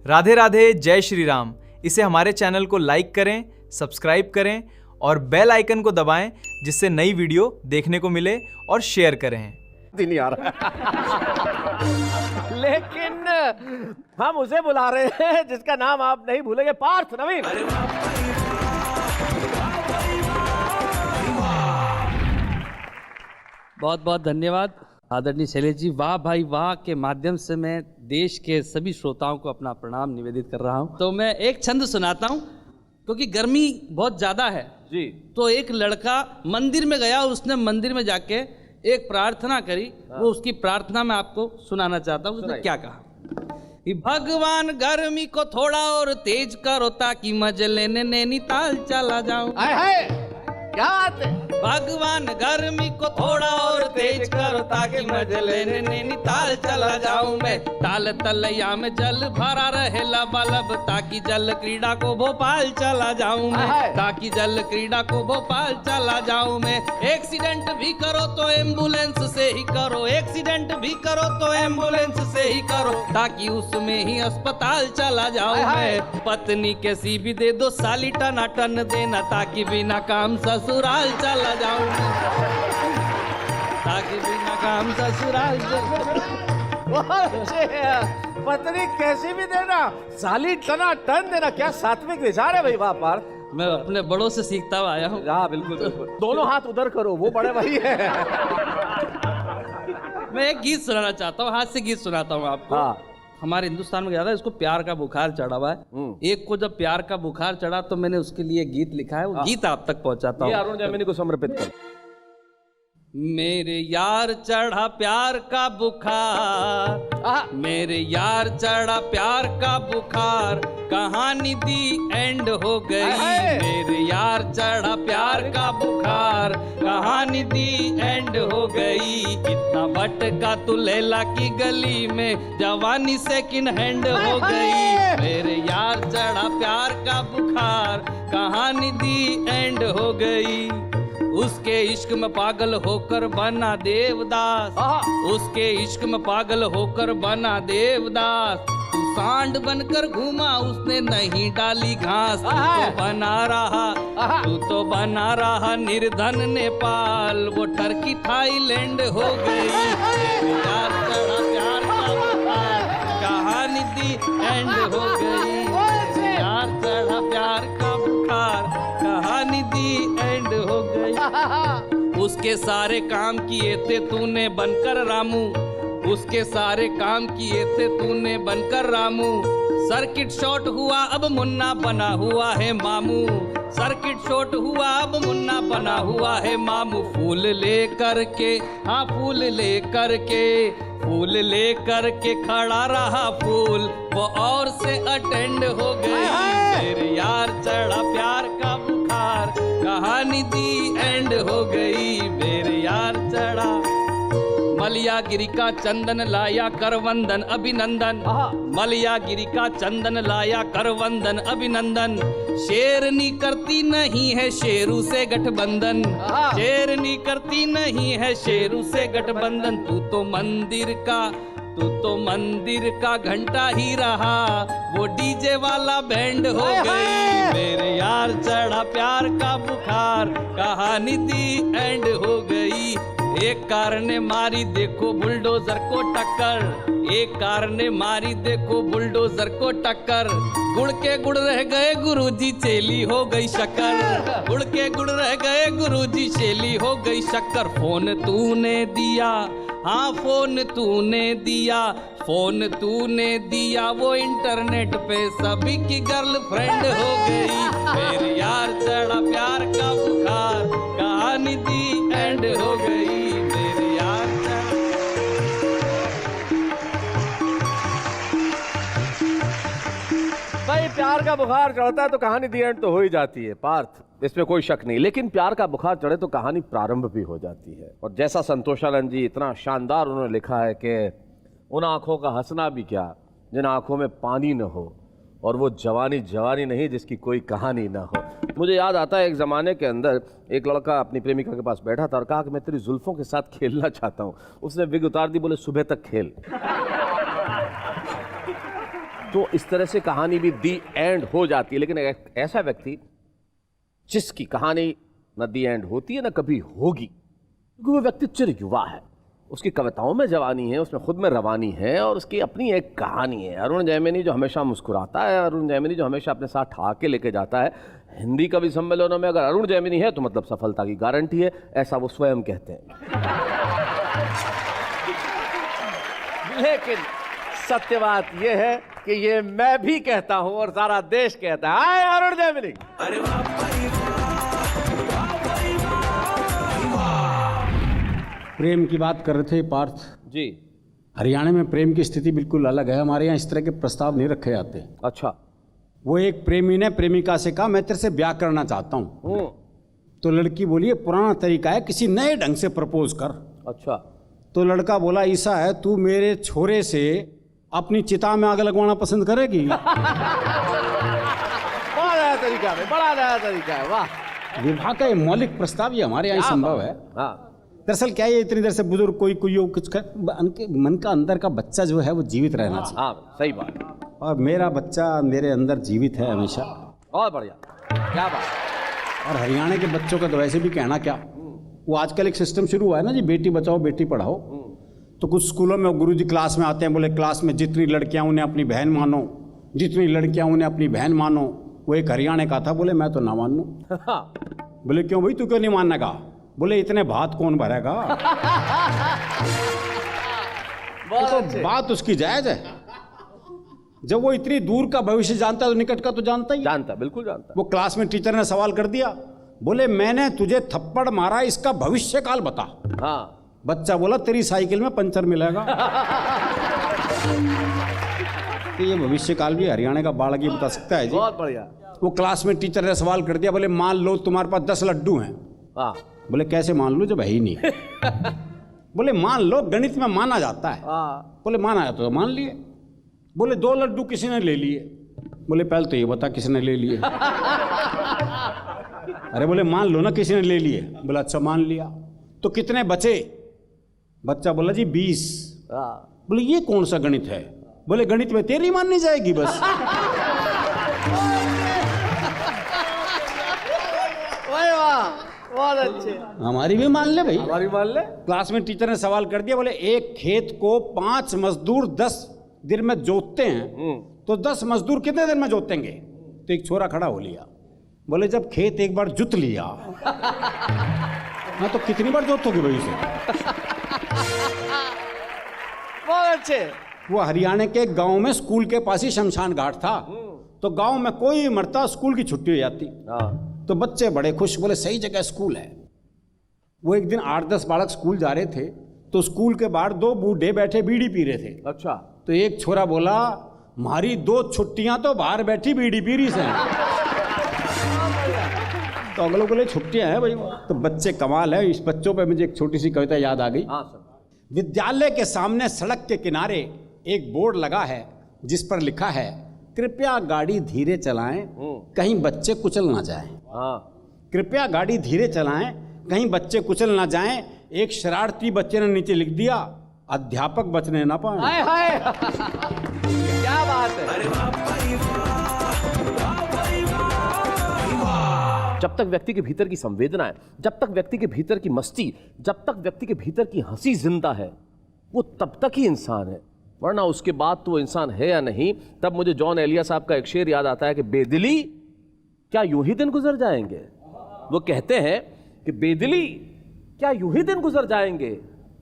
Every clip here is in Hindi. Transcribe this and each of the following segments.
राधे राधे, जय श्री राम। इसे हमारे चैनल को लाइक करें, सब्सक्राइब करें और बेल आइकन को दबाएं, जिससे नई वीडियो देखने को मिले और शेयर करें। नहीं आ रहा लेकिन हम उसे बुला रहे हैं जिसका नाम आप नहीं भूलेंगे, पार्थ नवीन। बहुत बहुत धन्यवाद आदरणीय शैलेश जी। वाह भाई वाह के माध्यम से मैं देश के सभी श्रोताओं को अपना प्रणाम निवेदित कर रहा हूं। तो मैं एक छंद सुनाता हूं, क्योंकि गर्मी बहुत ज़्यादा है जी। तो एक लड़का मंदिर में गया और उसने मंदिर में जाके एक प्रार्थना करी। वो उसकी प्रार्थना मैं आपको सुनाना चाहता हूँ। उसने क्या कहा कि भगवान गर्मी को थोड़ा और तेज करो ताकि मजे लेने नैनीताल चला जाऊं। क्या बात है। भगवान गर्मी को थोड़ा और तेज करो ताकि मजे लेने नैनीताल चला जाऊं मैं। ताल तलैया में जल भरा रहे लबालब ताकि जल क्रीड़ा को भोपाल चला जाऊं मैं। ताकि जल क्रीड़ा को भोपाल चला जाऊं मैं। एक्सीडेंट भी करो तो एम्बुलेंस से ही करो, एक्सीडेंट भी करो तो एम्बुलेंस से ही करो ताकि उसमें ही अस्पताल चला जाऊं मैं। पत्नी के सी भी दे दो, साली टना टन देना ताकि बिना काम ससुराल चला जाऊं ताकि बिना काम ससुराल पत्नी कैसी भी देना, साली टना टन देना। क्या सात्विक विचार है भाई। वाह पार्थ, मैं अपने बड़ों से सीखता हुआ आया हूँ। हाँ बिल्कुल बिल्कुल। दोनों हाथ उधर करो, वो बड़े भाई है। मैं एक गीत सुनाना चाहता हूँ, हाथ से गीत सुनाता हूँ आपको। हाँ। हमारे हिंदुस्तान में क्या था, इसको प्यार का बुखार चढ़ा हुआ है। एक को जब प्यार का बुखार चढ़ा तो मैंने उसके लिए गीत लिखा है। वो गीत आप तक पहुंचाता हूँ। अरुण जैमिनी को समर्पित कर। मेरे यार चढ़ा प्यार का बुखार, मेरे यार चढ़ा प्यार का बुखार, कहानी दी एंड हो गई। मेरे यार चढ़ा प्यार का बुखार, कहानी दी एंड हो गई। इतना भटका तू लैला की गली में, जवानी सेकंड हैंड हो गई। मेरे यार चढ़ा प्यार का बुखार, कहानी दी एंड हो गई। उसके इश्क में पागल होकर बना देवदास, उसके इश्क में पागल होकर बना देवदास। तू सांड बनकर घूमा, उसने नहीं डाली घास। तू तो बना रहा, तू तो बना रहा निर्धन नेपाल, वो टर्की थाईलैंड हो गई। यार चढ़ा प्यार का बुखार, कहानी दी एंड हो गई। यार चढ़ा प्यार का बुखार, कहानी दी एंड हो गई। उसके सारे काम किए थे तूने बनकर रामू, उसके सारे काम किए थे तूने बनकर रामू। सर्किट शॉर्ट हुआ अब मुन्ना बना हुआ है मामू, सर्किट शॉर्ट हुआ अब मुन्ना बना हुआ है मामू। फूल ले करके, हाँ फूल ले करके, फूल ले करके खड़ा रहा फूल, वो और से अटेंड हो गई। मेरे यार चढ़ा प्यार का बुखार, कहानी दी एंड हो गई। मेरे यार चढ़ा मलियागिरी का चंदन लाया कर वंदन अभिनंदन, मलियागिरी का चंदन लाया कर वंदन अभिनंदन। शेरनी करती नहीं है शेरू से गठबंधन, शेरनी करती नहीं है शेरू से गठबंधन। तू तो मंदिर का, तू तो मंदिर का घंटा ही रहा, वो डीजे वाला बैंड हो गई। मेरे यार चढ़ा प्यार का बुखार, कहानी दी एंड हो गई। एक कार ने मारी देखो बुलडोजर को टक्कर, एक कार ने मारी देखो बुलडोजर को टक्कर। गुड़ के गुड़ रह गए गुरुजी, चेली हो गई शक्कर। गुड़ के गुड़ रह गए गुरुजी, चेली हो गई शक्कर। फोन तूने दिया, हाँ फोन तूने दिया, फोन तूने दिया, वो इंटरनेट पे सभी की गर्लफ्रेंड हो गई। मेरे यार चढ़ा प्यार का बुखार, कहानी दी एंड हो गई। मेरे यार भाई प्यार का बुखार चढ़ता है तो कहानी दी एंड तो हो ही जाती है पार्थ, इसमें कोई शक नहीं। लेकिन प्यार का बुखार चढ़े तो कहानी प्रारंभ भी हो जाती है। और जैसा संतोषानंद जी इतना शानदार उन्होंने लिखा है कि उन आंखों का हंसना भी क्या जिन आंखों में पानी न हो, और वो जवानी जवानी नहीं जिसकी कोई कहानी ना हो। मुझे याद आता है एक ज़माने के अंदर एक लड़का अपनी प्रेमिका के पास बैठा था और कहा कि मैं तेरी जुल्फ़ों के साथ खेलना चाहता हूँ। उसने विग उतार दी, बोले सुबह तक खेल। तो इस तरह से कहानी भी दी एंड हो जाती है। लेकिन एक ऐसा व्यक्ति जिसकी कहानी न दी एंड होती है न कभी होगी, क्योंकि वो व्यक्ति चिर युवा है, उसकी कविताओं में जवानी है, उसमें खुद में रवानी है और उसकी अपनी एक कहानी है। अरुण जैमिनी जो हमेशा मुस्कुराता है, अरुण जैमिनी जो हमेशा अपने साथ ठा के लेके जाता है। हिंदी कवि सम्मेलनों में अगर अरुण जैमिनी है तो मतलब सफलता की गारंटी है, ऐसा वो स्वयं कहते हैं। लेकिन सत्य बात यह है कि ये मैं भी कहता हूं और सारा देश कहता है, आए अरुण जैमिनी। प्रेम की बात कर रहे थे पार्थ जी। हरियाणा में प्रेम की स्थिति बिल्कुल अलग है। हमारे यहाँ इस तरह के प्रस्ताव नहीं रखे जाते। अच्छा। वो एक प्रेमी ने प्रेमिका से कहा, मैं तेरे से ब्याह करना चाहता हूँ। तो लड़की बोली, ये पुराना तरीका है, किसी नए ढंग से प्रपोज कर। अच्छा। तो लड़का बोला, ऐसा है, तू मेरे छोरे से अपनी चिता में आग लगवाना पसंद करेगी? बड़ा नया तरीका है, बड़ा नया तरीका है, वाह। विवाह का ये मौलिक प्रस्ताव ये हमारे यहाँ संभव है। दरअसल क्या है, इतनी देर से बुजुर्ग कोई कुछ मन का अंदर का बच्चा जो है वो जीवित रहना चाहिए। हाँ, सही बात। और मेरा बच्चा मेरे अंदर जीवित है हमेशा। बहुत बढ़िया, क्या बात। और हरियाणा के बच्चों का तो वैसे भी कहना क्या, वो आजकल एक सिस्टम शुरू हुआ है ना जी, बेटी बचाओ बेटी पढ़ाओ। तो कुछ स्कूलों में गुरुजी क्लास में आते हैं, बोले क्लास में जितनी लड़कियां उन्हें अपनी बहन मानो, जितनी लड़कियां उन्हें अपनी बहन मानो। वो एक हरियाणा का था, बोले मैं तो ना मानूं। बोले क्यों भाई, तू क्यों नहीं मानने का? बोले इतने भात कौन भरेगा। तो बात उसकी जायज है। जब वो इतनी दूर का भविष्य जानता है तो निकट का तो जानता ही। जानता, बिल्कुल जानता। वो क्लास में टीचर ने सवाल कर दिया, बोले मैंने तुझे थप्पड़ मारा, इसका भविष्य काल बता। हाँ। बच्चा बोला, तेरी साइकिल में पंचर मिलेगा। तो ये भविष्य काल भी हरियाणा का बालक ही बता सकता है जी। बहुत बढ़िया। वो क्लास में टीचर ने सवाल कर दिया, बोले मान लो तुम्हारे पास 10 लड्डू हैं। हाँ। बोले कैसे मान लो जब है ही नहीं। बोले मान लो, गणित में माना जाता है। बोले माना जाता तो मान लिए। बोले 2 लड्डू किसी ने ले लिए। बोले पहले तो ये बता किसने ले लिए। अरे बोले मान लो ना किसी ने ले लिए। बोला अच्छा मान लिया, तो कितने बचे? बच्चा बोला जी 20। बोले ये कौन सा गणित है? बोले गणित में तेरी माननी जाएगी बस। बहुत अच्छे। हमारी भी मान ले भाई, हमारी मान ले। क्लास में टीचर ने सवाल कर दिया, बोले एक खेत को 5 मजदूर 10 दिन में जोतते हैं, तो 10 मजदूर कितने दिन में जोतेंगे? तो एक छोरा खड़ा हो लिया, बोले जब खेत एक बार जुत लिया। हाँ तो कितनी बार जोतोगे भाई उसे? बहुत अच्छे। वो हरियाणा के गांव में स्कूल के पास ही शमशान घाट था, तो गांव में कोई मरता स्कूल की छुट्टी हो जाती। तो बच्चे बड़े खुश, बोले सही जगह स्कूल है। वो एक दिन 8-10 बालक स्कूल जा रहे थे, तो स्कूल के बाहर 2 बूढ़े बैठे बीड़ी पी रहे थे। अच्छा। तो एक छोरा बोला, हमारी 2 छुट्टियां तो बाहर बैठी बीड़ी पी रही से। तो अगले बोले छुट्टियां हैं भाई। तो बच्चे कमाल है, इस बच्चों पे मुझे एक छोटी सी कविता याद आ गई। विद्यालय के सामने सड़क के किनारे एक बोर्ड लगा है, जिस पर लिखा है कृपया गाड़ी धीरे चलाएं, कहीं बच्चे कुचल ना जाएं। कृपया गाड़ी धीरे चलाएं, कहीं बच्चे कुचल ना जाएं। एक शरारती बच्चे ने नीचे लिख दिया, अध्यापक बचने ना पाए। हाय हाय। क्या बात है। जब तक व्यक्ति के भीतर की संवेदना है, जब तक व्यक्ति के भीतर की मस्ती, जब तक व्यक्ति के भीतर की हंसी जिंदा है, वो तब तक ही इंसान है, वरना उसके बाद तो वो इंसान है या नहीं। तब मुझे जॉन एलिया साहब का एक शेर याद आता है कि बेदिली क्या यूं ही दिन गुजर जाएंगे। वो कहते हैं कि बेदिली क्या यूं ही दिन गुजर जाएंगे,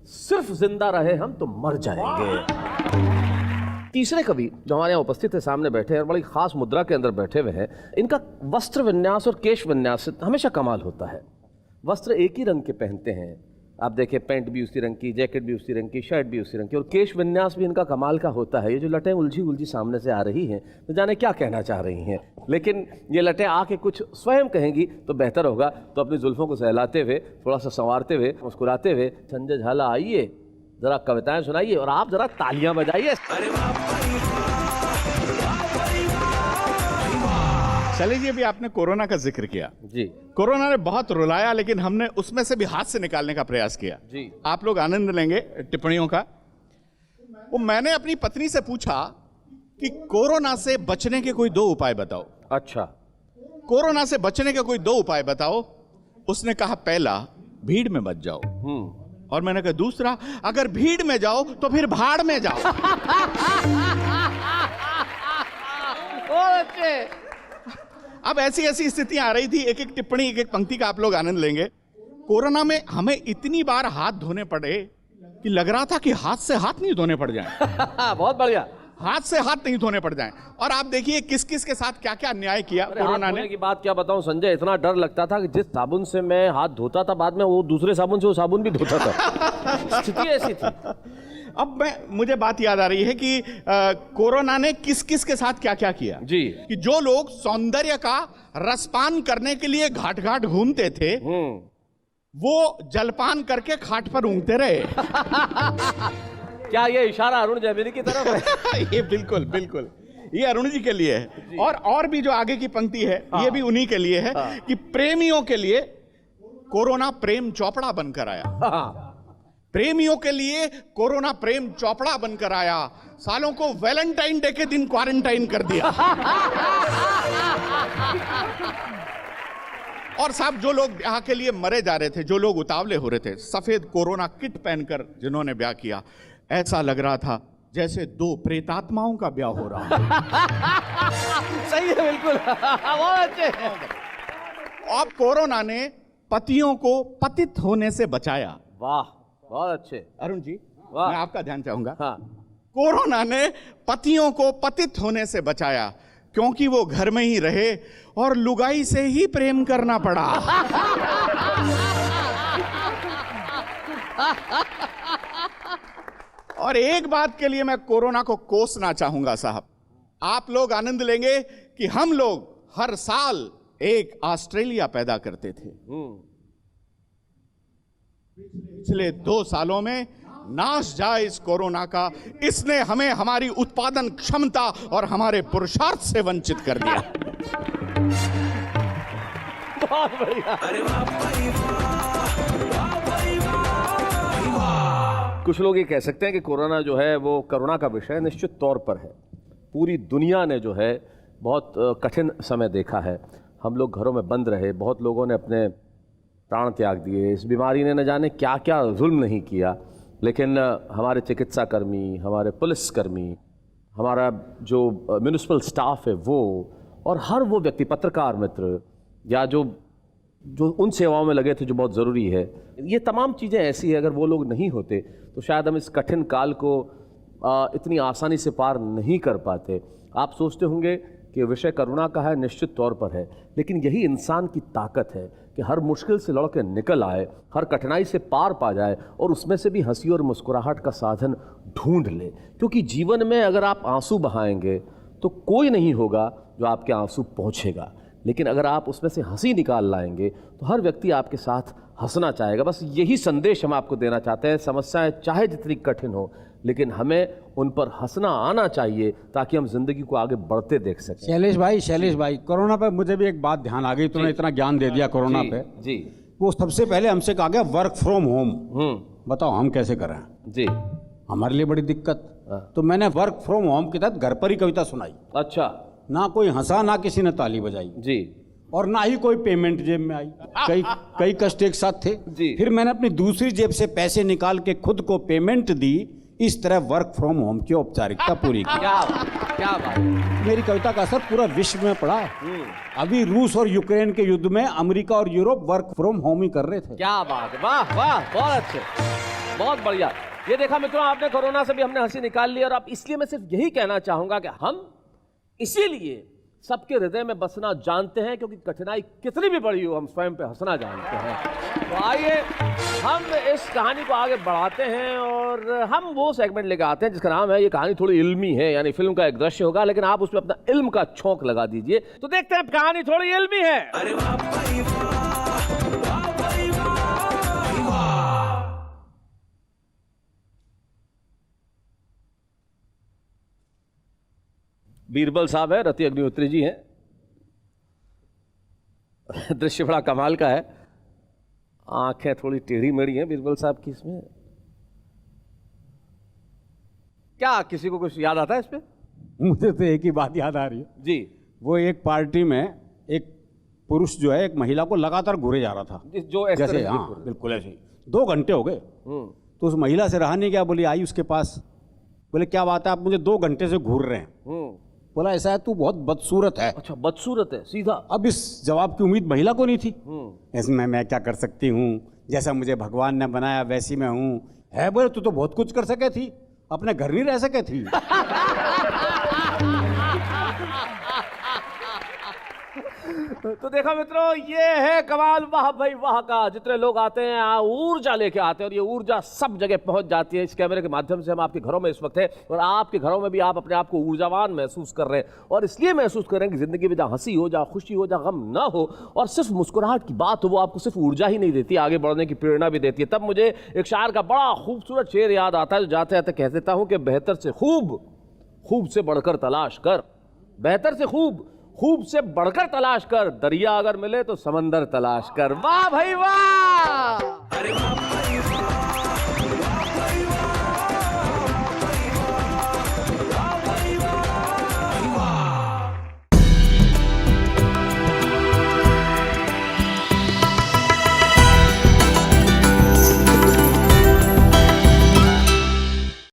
सिर्फ जिंदा रहे हम तो मर जाएंगे। तीसरे कवि जो हमारे यहाँ उपस्थित है, सामने बैठे हैं और बड़ी खास मुद्रा के अंदर बैठे हुए हैं। इनका वस्त्र विन्यास और केश विन्यास हमेशा कमाल होता है। वस्त्र एक ही रंग के पहनते हैं, आप देखिए पैंट भी उसी रंग की, जैकेट भी उसी रंग की, शर्ट भी उसी रंग की, और केश विन्यास भी इनका कमाल का होता है। ये जो लटें उलझी उलझी सामने से आ रही हैं, तो जाने क्या कहना चाह रही हैं, लेकिन ये लटें आके कुछ स्वयं कहेंगी तो बेहतर होगा। तो अपनी जुल्फों को सहलाते हुए, थोड़ा सा संवारते हुए, मुस्कुराते हुए, संजय झाला आइए, जरा कविताएं सुनाइए और आप जरा तालियां बजाइए। शैलेश जी, अभी आपने कोरोना का जिक्र किया जी। कोरोना ने बहुत रुलाया, लेकिन हमने उसमें से भी हाथ से निकालने का प्रयास किया जी। आप लोग आनंद लेंगे टिप्पणियों का। वो मैंने अपनी पत्नी से पूछा कि कोरोना से बचने के कोई 2 उपाय बताओ। अच्छा, कोरोना से बचने के कोई 2 उपाय बताओ। उसने कहा पहला, भीड़ में मत जाओ। और मैंने कहा दूसरा, अगर भीड़ में जाओ तो फिर भाड़ में जाओ। अब ऐसी ऐसी स्थितियां आ रही थी, एक एक टिप्पणी, एक एक पंक्ति का आप लोग आनंद लेंगे। कोरोना में हमें इतनी बार हाथ धोने पड़े कि लग रहा था कि हाथ से हाथ नहीं धोने पड़ जाएं। बहुत बढ़िया। हाथ से हाथ नहीं धोने पड़ जाएं। और आप देखिए किस किस के साथ क्या क्या अन्याय किया कोरोना ने। की बात क्या बताऊं संजय, इतना डर लगता था कि जिस साबुन से मैं हाथ धोता था बाद में वो दूसरे साबुन से वो साबुन भी धोता था। स्थिति ऐसी थी। अब मुझे बात याद आ रही है कि कोरोना ने किस किस के साथ क्या क्या किया जी। कि जो लोग सौंदर्य का रसपान करने के लिए घाट घाट घूमते थे वो जलपान करके खाट पर ऊँगते रहे। क्या ये इशारा अरुण जैमिनी की तरफ है? ये बिल्कुल बिल्कुल, ये अरुण जी के लिए है। और भी जो आगे की पंक्ति है ये भी उन्हीं के लिए है कि प्रेमियों के लिए कोरोना प्रेम चौपड़ा बनकर आया। प्रेमियों के लिए कोरोना प्रेम चौपड़ा बनकर आया, सालों को वैलेंटाइन डे के दिन क्वारंटाइन कर दिया। और साहब जो लोग ब्याह के लिए मरे जा रहे थे, जो लोग उतावले हो रहे थे, सफेद कोरोना किट पहनकर जिन्होंने ब्याह किया, ऐसा लग रहा था जैसे 2 प्रेतात्माओं का ब्याह हो रहा है। सही है, बिल्कुल। बहुत अच्छे। अब कोरोना ने पतियों को पतित होने से बचाया। वाह, बहुत अच्छे अरुण जी, वाह। मैं आपका ध्यान चाहूंगा। हाँ। कोरोना ने पतियों को पतित होने से बचाया क्योंकि वो घर में ही रहे और लुगाई से ही प्रेम करना पड़ा। और एक बात के लिए मैं कोरोना को कोसना चाहूंगा साहब, आप लोग आनंद लेंगे कि हम लोग हर साल एक ऑस्ट्रेलिया पैदा करते थे। पिछले 2 सालों में नाश जाए इस कोरोना का, इसने हमें हमारी उत्पादन क्षमता और हमारे पुरुषार्थ से वंचित कर दिया। बहुत बढ़िया। कुछ लोग ये कह सकते हैं कि कोरोना जो है वो करुणा का विषय निश्चित तौर पर है। पूरी दुनिया ने जो है बहुत कठिन समय देखा है। हम लोग घरों में बंद रहे, बहुत लोगों ने अपने प्राण त्याग दिए। इस बीमारी ने न जाने क्या क्या जुल्म नहीं किया, लेकिन हमारे चिकित्सा कर्मी, हमारे पुलिसकर्मी, हमारा जो म्यूनिसिपल स्टाफ है वो, और हर वो व्यक्ति, पत्रकार मित्र या जो उन सेवाओं में लगे थे जो बहुत ज़रूरी है, ये तमाम चीज़ें ऐसी है, अगर वो लोग नहीं होते तो शायद हम इस कठिन काल को इतनी आसानी से पार नहीं कर पाते। आप सोचते होंगे कि विषय करुणा का है, निश्चित तौर पर है, लेकिन यही इंसान की ताकत है कि हर मुश्किल से लड़ के निकल आए, हर कठिनाई से पार पा जाए और उसमें से भी हंसी और मुस्कुराहट का साधन ढूंढ ले। क्योंकि जीवन में अगर आप आंसू बहाएंगे तो कोई नहीं होगा जो आपके आंसू पहुँचेगा, लेकिन अगर आप उसमें से हंसी निकाल लाएंगे तो हर व्यक्ति आपके साथ हंसना चाहेगा। बस यही संदेश हम आपको देना चाहते हैं। समस्याएं चाहे जितनी कठिन हो, लेकिन हमें उन पर हंसना आना चाहिए ताकि हम जिंदगी को आगे बढ़ते देख सकें। शैलेश भाई, कोरोना पे मुझे भी एक बात ध्यान आ गई। तूने इतना ज्ञान दे दिया कोरोना पे जी। वो सबसे पहले हमसे कहा गया वर्क फ्रॉम होम। बताओ हम कैसे करें जी, हमारे लिए बड़ी दिक्कत। तो मैंने वर्क फ्रॉम होम के तहत घर पर ही कविता सुनाई। अच्छा। ना कोई हंसा, ना किसी ने ताली बजाई जी, और ना ही कोई पेमेंट जेब में आई। कई कष्ट एक साथ थे जी। फिर मैंने अपनी दूसरी जेब से पैसे निकाल के खुद को पेमेंट दी। इस तरह वर्क फ्रॉम होम की औपचारिकता पूरी की। क्या बात। मेरी कविता का असर पूरा विश्व में पड़ा। अभी रूस और यूक्रेन के युद्ध में अमेरिका और यूरोप वर्क फ्रॉम होम ही कर रहे थे। क्या बात है, वाह वाह, बहुत अच्छे, बहुत बढ़िया। ये देखा मित्रों, आपने कोरोना से भी हमने हंसी निकाल ली। और अब इसलिए मैं सिर्फ यही कहना चाहूंगा कि हम इसीलिए सबके हृदय में बसना जानते हैं, क्योंकि कठिनाई कितनी भी बड़ी हो हम स्वयं पे हंसना जानते हैं। तो आइए हम इस कहानी को आगे बढ़ाते हैं और हम वो सेगमेंट लेकर आते हैं जिसका नाम है, ये कहानी थोड़ी इल्मी है, यानी फिल्म का एक दृश्य होगा लेकिन आप उसमें अपना इल्म का छौंक लगा दीजिए। तो देखते हैं कहानी थोड़ी इल्मी है। अरे वाह भाई वाह, भाई वाह। बीरबल साहब है, रति अग्निहोत्री जी हैं। दृश्य बड़ा कमाल का है। आंखें थोड़ी टेढ़ी मेढ़ी हैं बीरबल साहब की। इसमें क्या किसी को कुछ याद आता है इस पे? मुझे तो एक ही बात याद आ रही है। जी वो एक पार्टी में एक पुरुष जो है एक महिला को लगातार घूरे जा रहा था, जो इस तरह जैसे से हाँ घूरे। बिल्कुल ऐसे ही। 2 घंटे हो गए। तो उस महिला से रहा नहीं गया, बोली आई उसके पास, बोले क्या बात है आप मुझे 2 घंटे से घूर रहे हैं। बोला ऐसा है तू बहुत बदसूरत है। अच्छा बदसूरत है सीधा। अब इस जवाब की उम्मीद महिला को नहीं थी। इसमें मैं क्या कर सकती हूँ, जैसा मुझे भगवान ने बनाया वैसी मैं हूँ। है बोले तू तो बहुत कुछ कर सके थी, अपने घर नहीं रह सके थी। तो देखा मित्रों, ये है कमाल वाह भाई वाह का। जितने लोग आते हैं यहाँ ऊर्जा लेके आते हैं और ये ऊर्जा सब जगह पहुंच जाती है। इस कैमरे के माध्यम से हम आपके घरों में इस वक्त है और आपके घरों में भी आप अपने आप को ऊर्जावान महसूस कर रहे हैं और इसलिए महसूस कर रहे हैं कि जिंदगी में जहाँ हंसी हो, जहाँ खुशी हो, जहाँ गम ना हो और सिर्फ मुस्कुराहट की बात हो, वो आपको सिर्फ ऊर्जा ही नहीं देती, आगे बढ़ने की प्रेरणा भी देती है। तब मुझे एक शायर का बड़ा खूबसूरत शेर याद आता है जो जाते जाते कह देता हूँ कि बेहतर से खूब, खूब से बढ़कर तलाश कर। बेहतर से खूब, खूब से बढ़कर तलाश कर। दरिया अगर मिले तो समंदर तलाश कर। वाह भाई वाह।